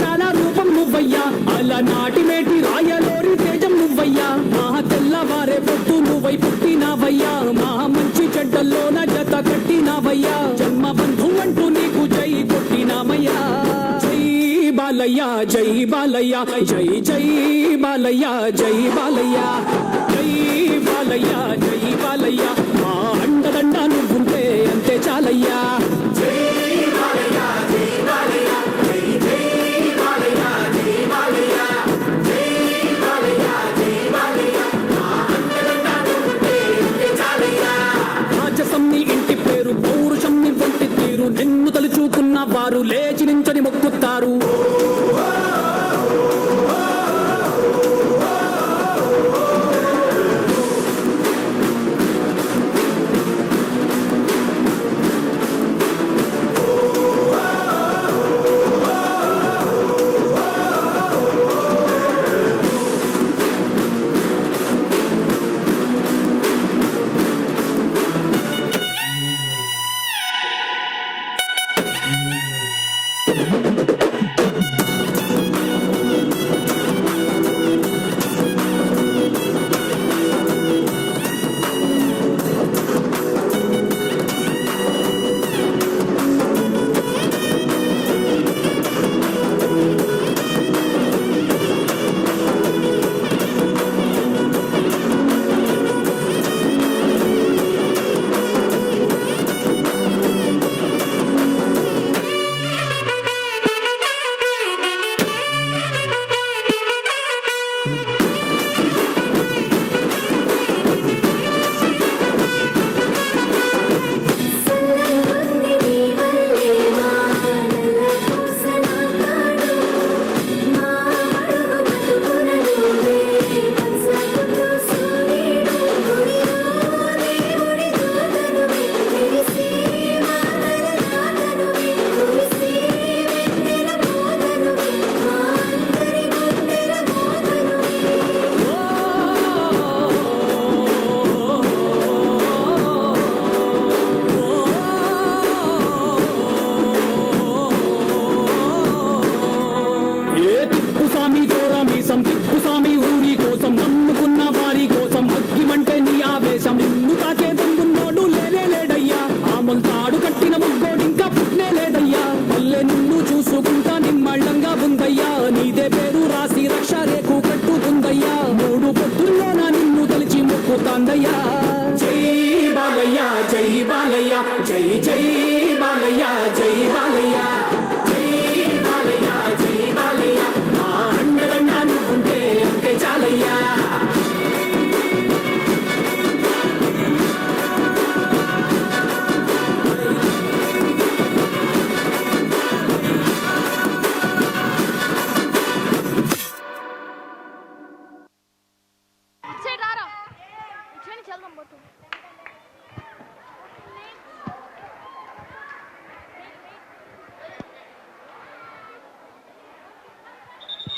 ఆదర్శాల రూపం నువ్వయ్యా, అలా నాటి మేటి రాయలోరి తేజం నువ్వయ్యా, మా తెల్లవారే పొద్దు నువ్వై పుట్టినావయ్యా, మా మంచి చెడ్డల్లోన జత కట్టినావయ్యా, జన్మ బంధు అంటూ నీకు జై కొట్టినామయ్యా. జై బాలయ్య జై బాలయ్య జై జై బాలయ్య జై బాలయ్య జై బాలయ్య జై బాలయ్య, మా అండదండ నువ్వుంటే అంతే చాలయ్యా. రాజసం నీ ఇంటి పేరు, పౌరుషం నీ ఒంటి తీరు, నిన్ను తలుచుకున్న వారు లేచి నించని మొక్కుతారు.